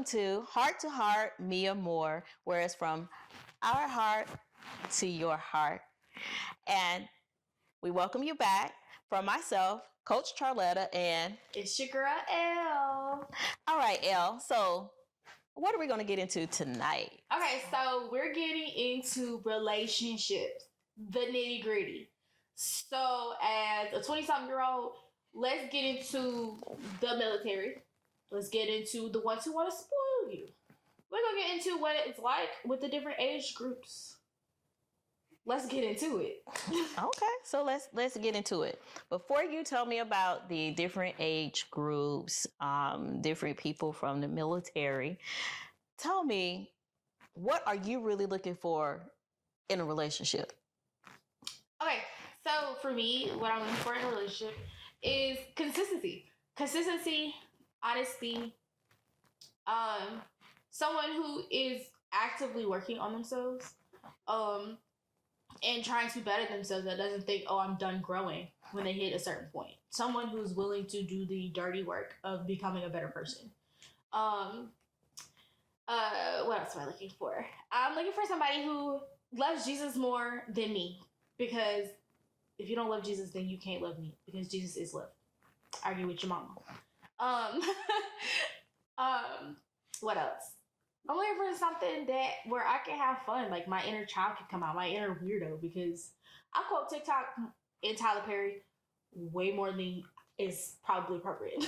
to Heart, Mia Moore, where it's from our heart to your heart. And we welcome you back from myself, Coach Charletta, and it's circa Elle. All right, Elle. So what are we going to get into tonight? Okay, so we're getting into relationships, the nitty gritty. So as a 20-something-year-old, let's get into the military. Let's get into the ones who want to spoil you. We're going to get into what it's like with the different age groups. Let's get into it. Okay, so let's get into it. Before you tell me about the different age groups, different people from the military, tell me, what are you really looking for in a relationship? Okay, so for me, what I'm looking for in a relationship is consistency. Consistency, honesty, someone who is actively working on themselves, and trying to better themselves, that doesn't think, oh, I'm done growing when they hit a certain point. Someone who's willing to do the dirty work of becoming a better person. What else am I looking for? I'm looking for somebody who loves Jesus more than me, because if you don't love Jesus, then you can't love me, because Jesus is love. Argue with your mama. What else? I'm looking for something where I can have fun, like my inner child can come out, my inner weirdo, because I quote TikTok and Tyler Perry way more than is probably appropriate.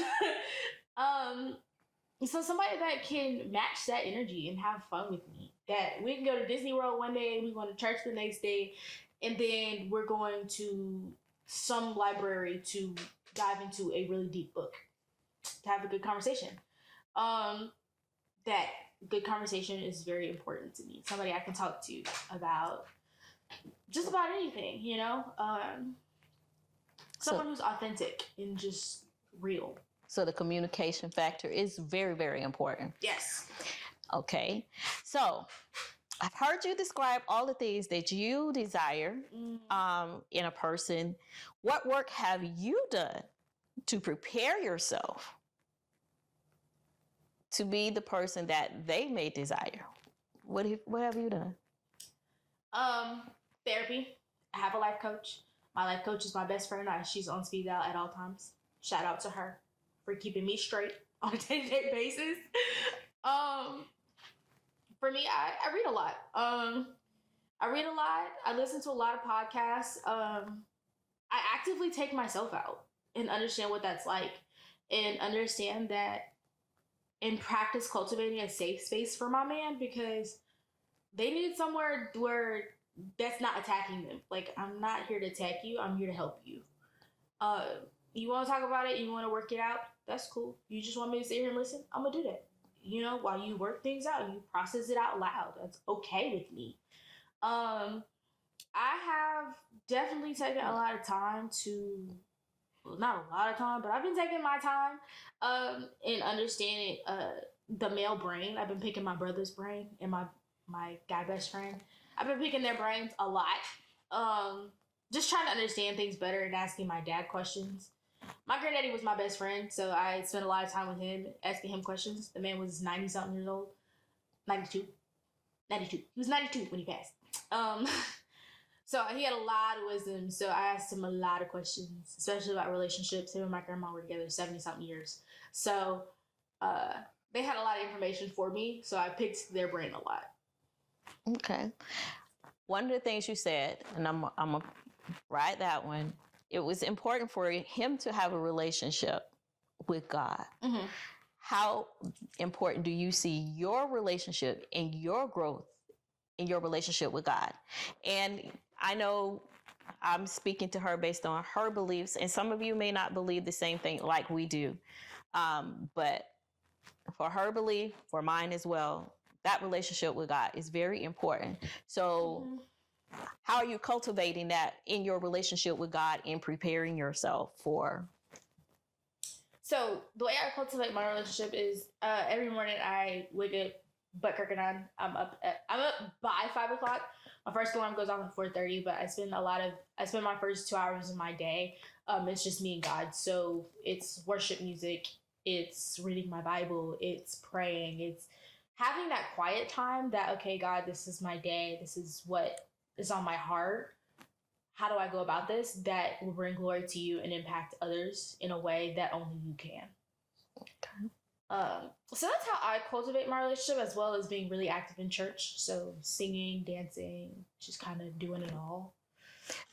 So somebody that can match that energy and have fun with me. That we can go to Disney World one day, we go to church the next day, and then we're going to some library to dive into a really deep book to have a good conversation. That good conversation is very important to me. Somebody I can talk to about just about anything, you know? Someone who's authentic and just real. So the communication factor is very, very important. Yes. Okay. So I've heard you describe all the things that you desire in a person. What work have you done to prepare yourself to be the person that they may desire? What have you done? Therapy. I have a life coach. My life coach is my best friend. She's on speed dial at all times. Shout out to her for keeping me straight on a day-to-day basis. For me, I read a lot. I read a lot. I listen to a lot of podcasts. I actively take myself out and understand what that's like, and understand that, and practice cultivating a safe space for my man, because they need somewhere where that's not attacking them. Like, I'm not here to attack you. I'm here to help you. You want to talk about it? You want to work it out? That's cool. You just want me to sit here and listen? I'm going to do that. You know, while you work things out, you process it out loud. That's okay with me. I have definitely taken a lot of time to... Well, not a lot of time, but I've been taking my time in understanding the male brain. I've been picking my brother's brain and my guy best friend. I've been picking their brains a lot. Just trying to understand things better and asking my dad questions. My granddaddy was my best friend, so I spent a lot of time with him, asking him questions. The man was 90-something years old. 92. He was 92 when he passed. So he had a lot of wisdom. So I asked him a lot of questions, especially about relationships. Him and my grandma were together 70-something years. So they had a lot of information for me. So I picked their brain a lot. Okay. One of the things you said, and I'm going to write that one, it was important for him to have a relationship with God. Mm-hmm. How important do you see your relationship and your growth in your relationship with God? And I know I'm speaking to her based on her beliefs, and some of you may not believe the same thing like we do. But for her belief, for mine as well, that relationship with God is very important. So how are you cultivating that in your relationship with God and preparing yourself for? So the way I cultivate my relationship is every morning I wake up butt cracking on. I'm up by 5 o'clock. My first alarm goes off at 4:30, but I spend my first 2 hours of my day. It's just me and God. So it's worship music. it's reading my Bible, it's praying, it's having that quiet time that, okay, God, this is my day, this is what is on my heart. How do I go about this that will bring glory to you and impact others in a way that only you can? Okay. So that's how I cultivate my relationship, as well as being really active in church. So singing, dancing, just kind of doing it all.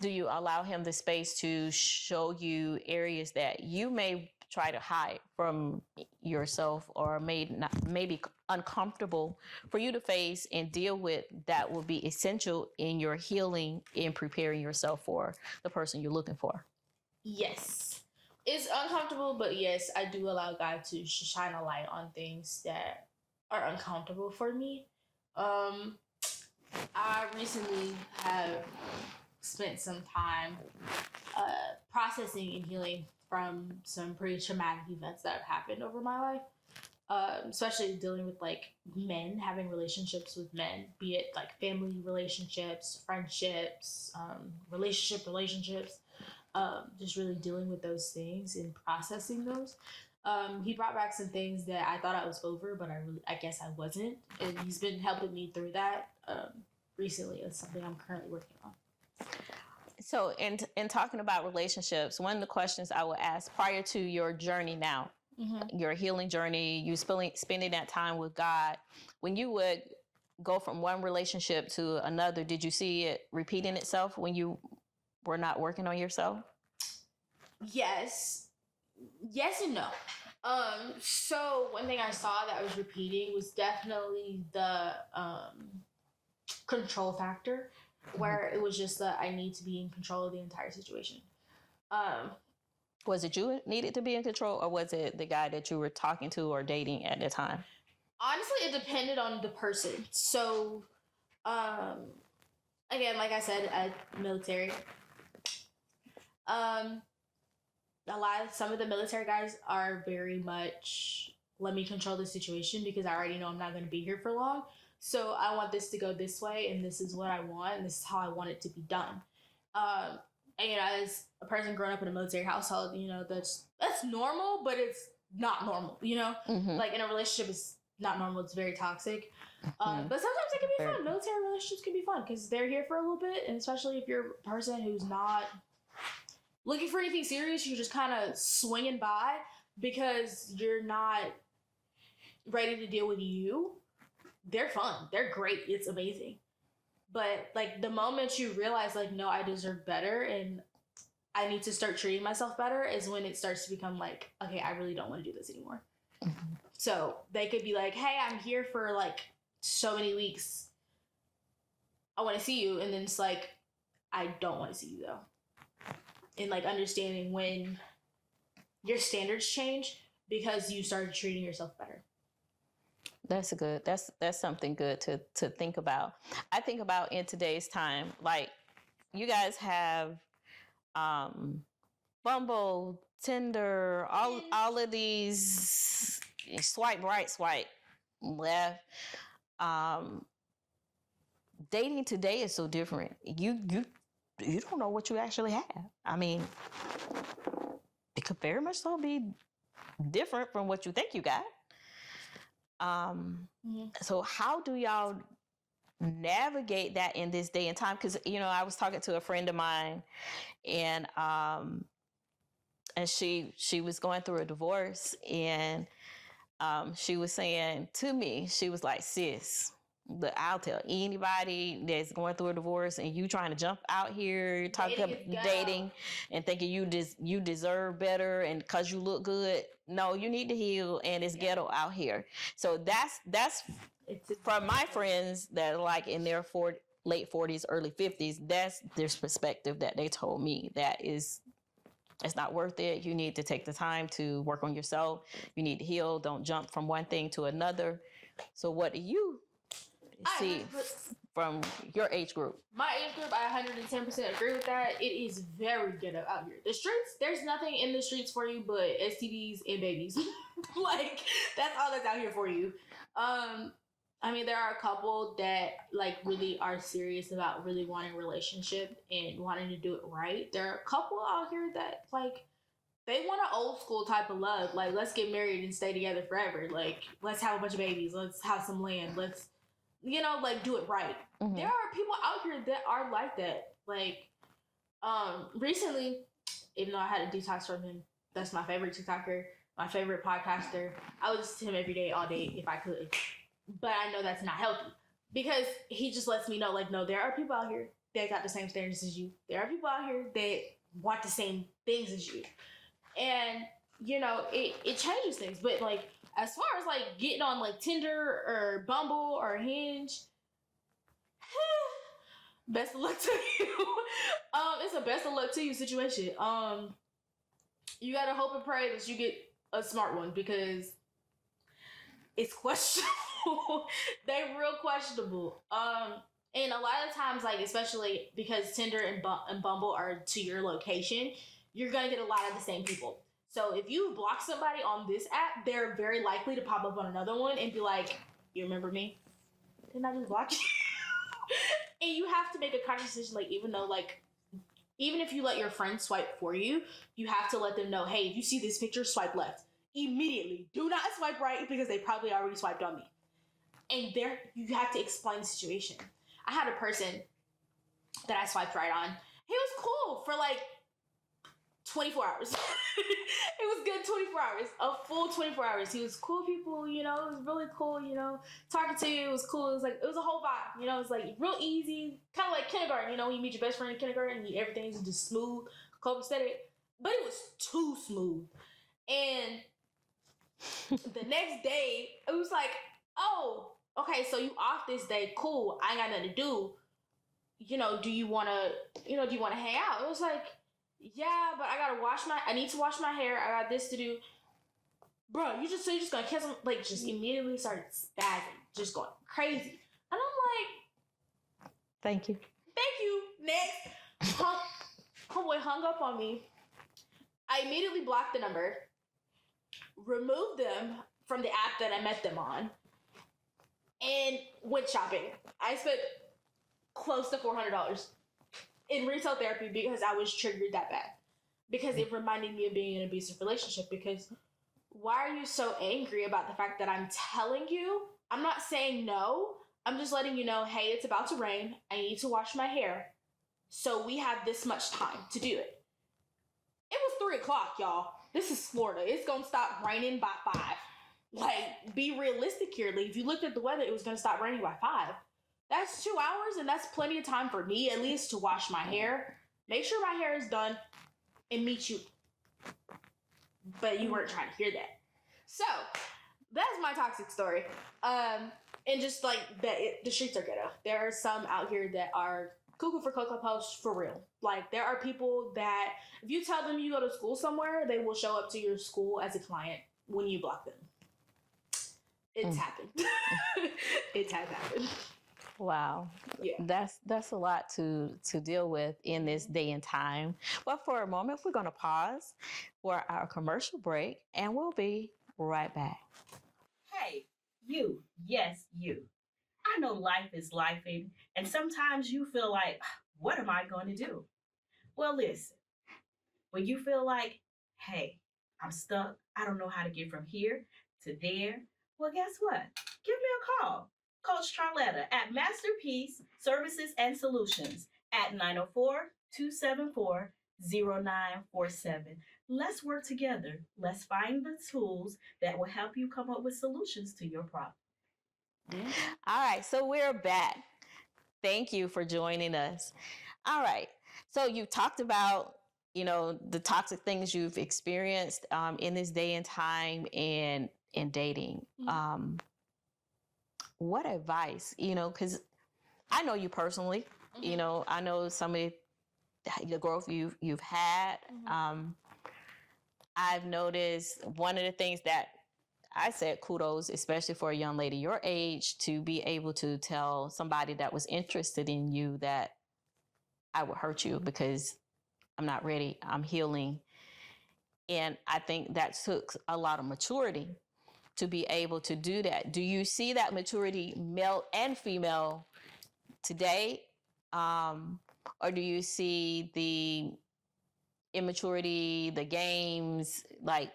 Do you allow him the space to show you areas that you may try to hide from yourself, or maybe uncomfortable for you to face and deal with, that will be essential in your healing and preparing yourself for the person you're looking for? Yes. It's uncomfortable, but yes, I do allow God to shine a light on things that are uncomfortable for me. I recently have spent some time processing and healing from some pretty traumatic events that have happened over my life. Especially dealing with like men, having relationships with men, be it like family relationships, friendships, relationships, just really dealing with those things and processing those. He brought back some things that I thought I was over, but I guess I wasn't, and he's been helping me through that. Recently, it's something I'm currently working on. So in talking about relationships, one of the questions I would ask prior to your journey now, your healing journey, you spending that time with God, when you would go from one relationship to another, did you see it repeating itself when you were not working on yourself? Yes and no. So one thing I saw that was repeating was definitely the control factor, where it was just that I need to be in control of the entire situation. Was it you needed to be in control, or was it the guy that you were talking to or dating at the time? Honestly, it depended on the person. So, again, like I said, military. Some of the military guys are very much, let me control the situation because I already know I'm not going to be here for long. So I want this to go this way, and this is what I want, and this is how I want it to be done. And as a person growing up in a military household, that's normal, but it's not normal, Like in a relationship, it's not normal. It's very toxic. But sometimes it can be fun. Military relationships can be fun because they're here for a little bit, and especially if you're a person who's not looking for anything serious, you're just kind of swinging by because you're not ready to deal with you. They're fun. They're great. It's amazing. But like the moment you realize like, no, I deserve better and I need to start treating myself better is when it starts to become like, okay, I really don't want to do this anymore. So they could be like, hey, I'm here for like so many weeks. I want to see you. And then it's like, I don't want to see you though. And like understanding when your standards change because you started treating yourself better. That's something good to think about. I think about in today's time, like you guys have Bumble, Tinder, all of these swipe right, swipe left. Dating today is so different. You don't know what you actually have. I mean, it could very much so be different from what you think you got. So how do y'all navigate that in this day and time? Because I was talking to a friend of mine, and she was going through a divorce, and she was saying to me, she was like, sis, but I'll tell anybody that's going through a divorce and you trying to jump out here talking about dating and thinking you deserve better and because you look good. No, you need to heal, and it's ghetto out here. So that's from my friends that are like in their late 40s, early 50s. That's their perspective that they told me. That is, it's not worth it. You need to take the time to work on yourself. You need to heal. Don't jump from one thing to another. So what do you see from your age group? My age group, I 110% agree with that. It is very ghetto out here. The streets, there's nothing in the streets for you but STDs and babies. Like, that's all that's out here for you. I mean, there are a couple that like really are serious about really wanting a relationship and wanting to do it right. There are a couple out here that like They want an old school type of love. Like, let's get married and stay together forever. Like, let's have a bunch of babies. Let's have some land. Let's, like, do it right. Mm-hmm. There are people out here that are like that. Like, recently, even though I had a detox from him, that's my favorite TikToker, my favorite podcaster. I would listen to him every day, all day, if I could. But I know that's not healthy. Because he just lets me know, like, no, there are people out here that got the same standards as you. There are people out here that want the same things as you. And, it changes things. But, like, as far as, like, getting on, like, Tinder or Bumble or Hinge, best of luck to you. It's a best of luck to you situation. You gotta hope and pray that you get a smart one because it's questionable. They're real questionable. And a lot of times, like, especially because Tinder and Bumble are to your location, you're going to get a lot of the same people. So if you block somebody on this app, they're very likely to pop up on another one and be like, you remember me? Didn't I just block you? And you have to make a conscious decision, like, even if you let your friends swipe for you, you have to let them know, hey, if you see this picture, swipe left. Immediately. Do not swipe right because they probably already swiped on me. And there, you have to explain the situation. I had a person that I swiped right on. He was cool for like 24 hours. It was good 24 hours. A full 24 hours. He was cool people, it was really cool, talking to you, it was cool. It was a whole vibe, it was like real easy, kind of like kindergarten, when you meet your best friend in kindergarten and everything's just smooth, copacetic. But it was too smooth. And the next day, it was like, oh, okay, so you off this day, cool, I ain't got nothing to do. Do you want to hang out? It was like, yeah, but I need to wash my hair. I got this to do. Bro, you're just gonna cancel, like, just immediately started spazzing, just going crazy. And I'm like, thank you. Next. Homeboy hung up on me. I immediately blocked the number, removed them from the app that I met them on, and went shopping. I spent close to $400 in retail therapy because I was triggered that bad. Because it reminded me of being in an abusive relationship. Because why are you so angry about the fact that I'm telling you? I'm not saying no. I'm just letting you know, hey, it's about to rain. I need to wash my hair. So we have this much time to do it. It was 3 o'clock, y'all. This is Florida. It's going to stop raining by 5. Like, be realistic here. Like, if you looked at the weather, it was going to stop raining by 5. That's 2 hours, and that's plenty of time for me, at least, to wash my hair, make sure my hair is done, and meet you. But you weren't trying to hear that. So, that's my toxic story. And just, like, the streets are ghetto. There are some out here that are cuckoo for Cocoa Post for real. Like, there are people that, if you tell them you go to school somewhere, they will show up to your school as a client when you block them. It's happened. It has happened. Wow. Yeah. That's a lot to deal with in this day and time. But for a moment, we're going to pause for our commercial break, and we'll be right back. Hey, you. Yes, you. I know life is lifing, and sometimes you feel like, what am I going to do? Well, listen, when you feel like, hey, I'm stuck, I don't know how to get from here to there, well, guess what? Give me a call. Coach Charletta at Masterpiece Services and Solutions at 904-274-0947. Let's work together. Let's find the tools that will help you come up with solutions to your problem. All right, so we're back. Thank you for joining us. All right, so you talked about, the toxic things you've experienced in this day and time and in dating. Mm-hmm. What advice, because I know you personally, mm-hmm. I know some of the growth you've had. Mm-hmm. I've noticed one of the things that I said kudos, especially for a young lady your age, to be able to tell somebody that was interested in you that I would hurt you because I'm not ready, I'm healing. And I think that took a lot of maturity to be able to do that. Do you see that maturity, male and female, today? Or do you see the immaturity, the games, like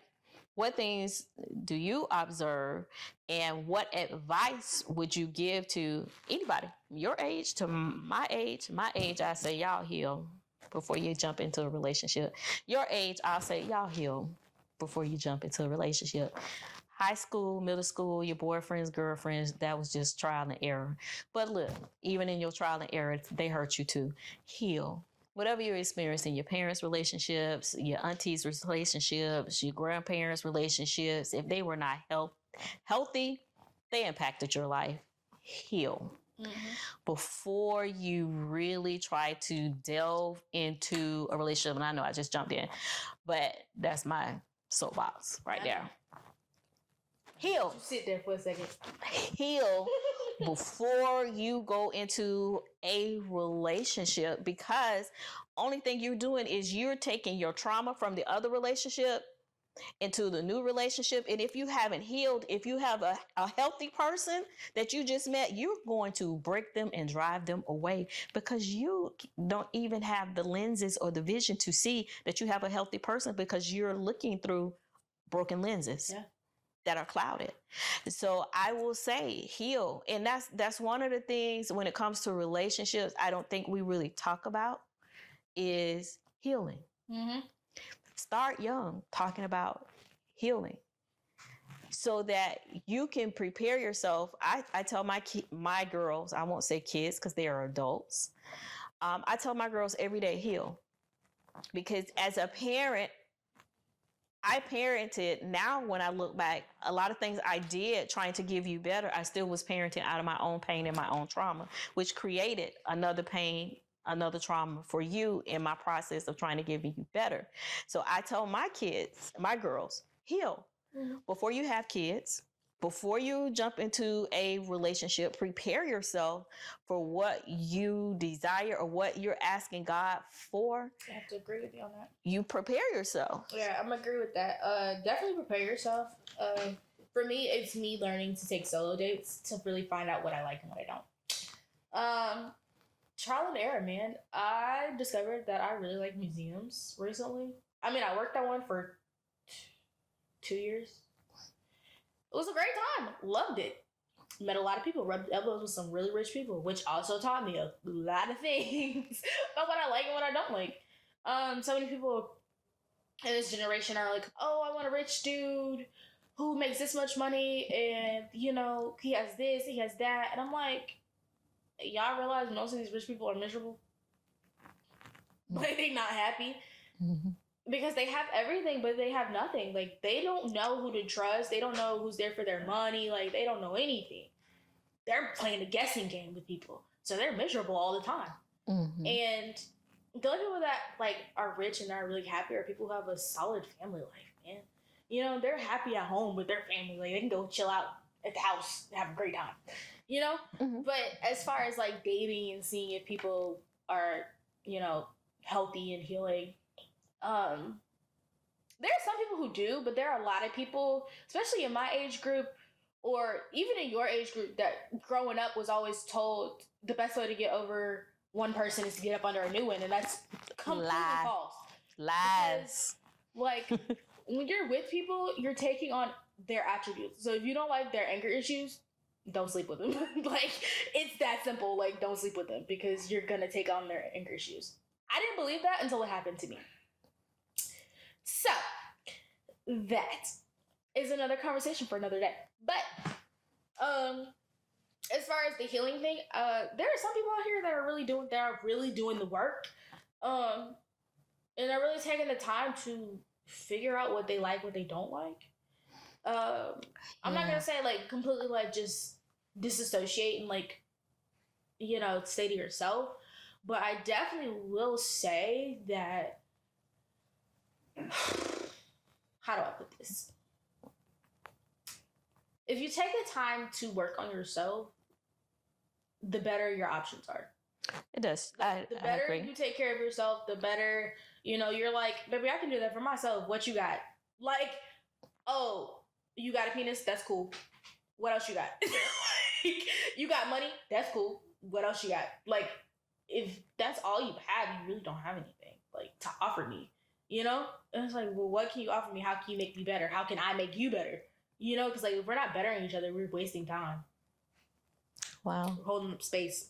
what things do you observe, and what advice would you give to anybody your age to my age? My age, I say y'all heal before you jump into a relationship. Your age, I'll say y'all heal before you jump into a relationship. High school, middle school, your boyfriends, girlfriends, that was just trial and error. But look, even in your trial and error, they hurt you too. Heal. Whatever you're experiencing, your parents' relationships, your auntie's relationships, your grandparents' relationships, if they were not healthy, they impacted your life. Heal. Before you really try to delve into a relationship. And I know I just jumped in, but that's my soapbox right there. Heal. Sit there for a second. Heal before you go into a relationship, because only thing you're doing is you're taking your trauma from the other relationship into the new relationship. And if you haven't healed, if you have a healthy person that you just met, you're going to break them and drive them away, because you don't even have the lenses or the vision to see that you have a healthy person, because you're looking through broken lenses. Yeah. That are clouded. So I will say heal. And that's one of the things when it comes to relationships, I don't think we really talk about is healing. Start young talking about healing so that you can prepare yourself. I tell my girls, I won't say kids because they are adults. I tell my girls every day, heal. Because as a parent, I parented. Now, when I look back, a lot of things I did trying to give you better, I still was parenting out of my own pain and my own trauma, which created another pain, another trauma for you in my process of trying to give you better. So I tell my kids, my girls, heal. Before you have kids, before you jump into a relationship, prepare yourself for what you desire or what you're asking God for. I have to agree with you on that. You prepare yourself. Yeah, I'm agree with that. Definitely prepare yourself. For me, it's me learning to take solo dates to really find out what I like and what I don't. Trial and error, man. I discovered that I really like museums recently. I mean, I worked at one for 2 years. It was a great time. Loved it. Met a lot of people. Rubbed elbows with some really rich people, which also taught me a lot of things about what I like and what I don't like. So many people in this generation are like, oh, I want a rich dude who makes this much money and, you know, he has this, he has that. And I'm like, y'all realize most of these rich people are miserable? Like, they're not happy. Because they have everything, but they have nothing. Like, they don't know who to trust. They don't know who's there for their money. Like, they don't know anything. They're playing a guessing game with people. So they're miserable all the time. And the only people that, like, are rich and are really happy are people who have a solid family life, man. You know, they're happy at home with their family. Like, they can go chill out at the house and have a great time. You know? But as far as, like, dating and seeing if people are, you know, healthy and healing, there are some people who do, but there are a lot of people, especially in my age group, or even in your age group, that growing up was always told the best way to get over one person is to get up under a new one, and that's completely false. Lies. Because, like, when you're with people, you're taking on their attributes. So if you don't like their anger issues, don't sleep with them. Like, it's that simple. Like, don't sleep with them because you're gonna take on their anger issues. I didn't believe that until it happened to me. So, that is another conversation for another day. But, as far as the healing thing, there are some people out here that are really doing the work. And are really taking the time to figure out what they like, what they don't like. I'm not gonna say, like, completely, like, just disassociate and, like, you know, stay to yourself. But I definitely will say that, how do I put this? If you take the time to work on yourself, the better your options are. It does. The better you take care of yourself, the better, you know, you're like, baby, I can do that for myself. What you got? Like, oh, you got a penis? That's cool. What else you got? Like, you got money? That's cool. What else you got? Like, if that's all you have, you really don't have anything, like, to offer me. you know? And it's like, well, what can you offer me? How can you make me better? How can I make you better? You know, because like if we're not bettering each other, we're wasting time. Wow. We're holding up space.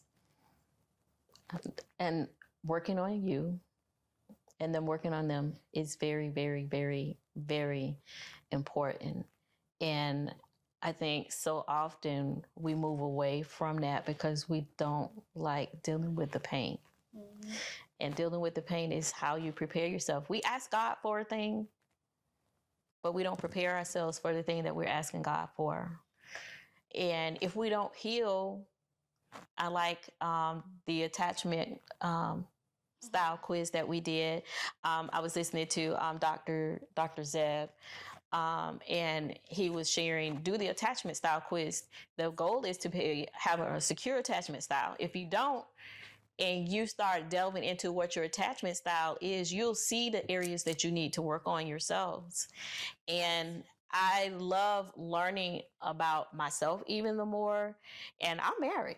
And working on you and then working on them is very, very, very, very important. And I think so often we move away from that because we don't like dealing with the pain. Mm-hmm. And dealing with the pain is how you prepare yourself. We ask God for a thing, but we don't prepare ourselves for the thing that we're asking God for. And if we don't heal, I like the attachment style quiz that we did. I was listening to Dr. Zeb, and he was sharing, do the attachment style quiz. The goal is to have a secure attachment style. If you don't, and you start delving into what your attachment style is, you'll see the areas that you need to work on yourselves. And I love learning about myself even the more. And I'm married,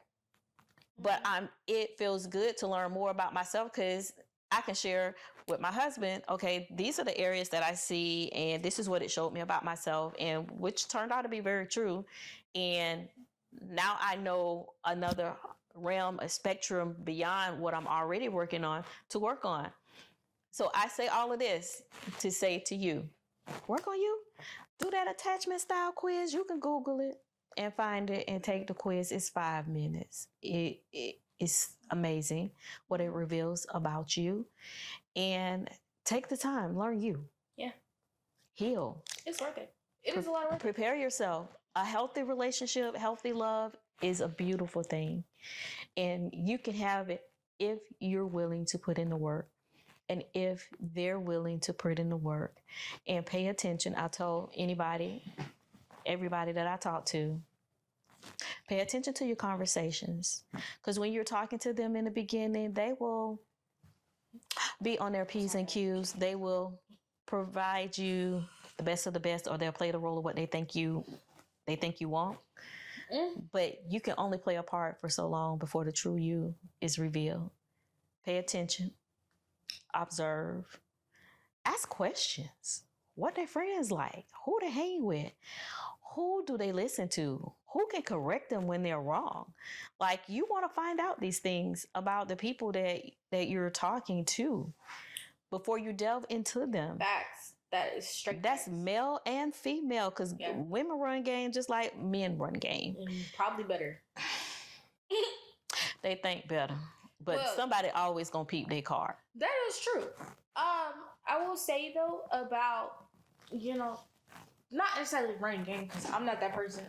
but it feels good to learn more about myself because I can share with my husband, okay, these are the areas that I see, and this is what it showed me about myself, and which turned out to be very true. And now I know another realm, a spectrum beyond what I'm already working on to work on. So I say all of this to say to you, work on you. Do that attachment style quiz. You can Google it and find it and take the quiz. It's 5 minutes. It's amazing what it reveals about you. And take the time, learn you. Yeah. Heal. It's worth it. It is a lot of work. Prepare yourself. A healthy relationship, healthy love is a beautiful thing. And you can have it if you're willing to put in the work. And if they're willing to put in the work and pay attention. I told everybody that I talk to, pay attention to your conversations. Because when you're talking to them in the beginning, they will be on their P's and Q's. They will provide you the best of the best, or they'll play the role of what they think you want. But you can only play a part for so long before the true you is revealed. Pay attention. Observe. Ask questions. What their friends like? Who they hang with? Who do they listen to? Who can correct them when they're wrong? Like, you want to find out these things about the people that you're talking to before you delve into them. Facts. That is straight. That's male and female, because women run game just like men run game. And probably better. They think better. But somebody always gonna peep their card. That is true. I will say though about, not necessarily running game, because I'm not that person.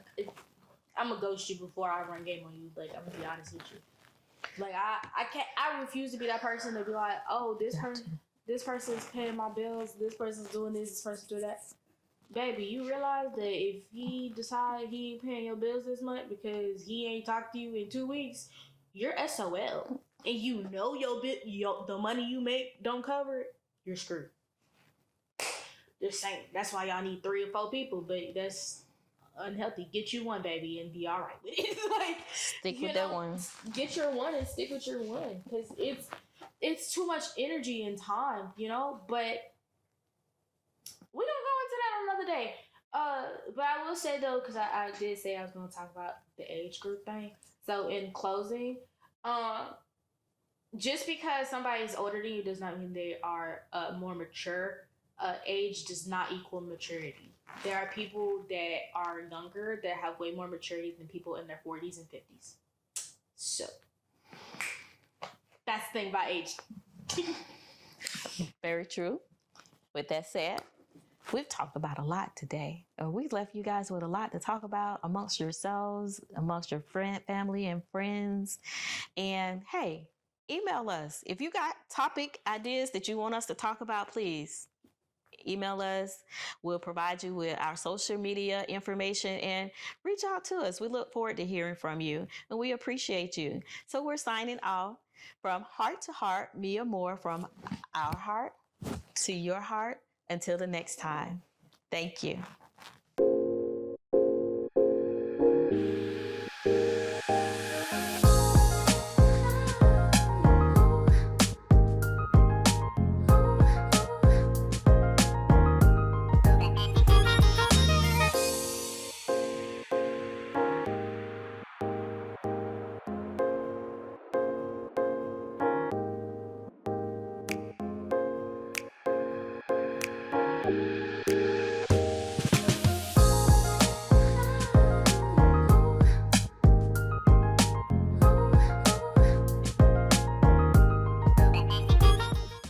I'm gonna ghost you before I run game on you. Like, I'm gonna be honest with you. Like, I refuse to be that person to be like, oh, this person's paying my bills, this person's doing this person's doing that. Baby, you realize that if he decide he ain't paying your bills this month because he ain't talked to you in 2 weeks, you're SOL. And you know the money you make don't cover it, you're screwed. Just saying. That's why y'all need 3 or 4 people, but that's unhealthy. Get you one, baby, and be all right with it. Like, stick with that one. Get your one and stick with your one, because it's too much energy and time, But we're gonna go into that on another day. But I will say though, because I did say I was gonna talk about the age group thing. So in closing, just because somebody is older than you does not mean they are more mature. Age does not equal maturity. There are people that are younger that have way more maturity than people in their 40s and 50s. So that's the thing about age. Very true. With that said, we've talked about a lot today. We've left you guys with a lot to talk about amongst yourselves, amongst your family and friends. And hey, email us. If you got topic ideas that you want us to talk about, please email us. We'll provide you with our social media information and reach out to us. We look forward to hearing from you, and we appreciate you. So we're signing off from heart to heart, Mia Moore, from our heart to your heart. Until the next time, thank you. you.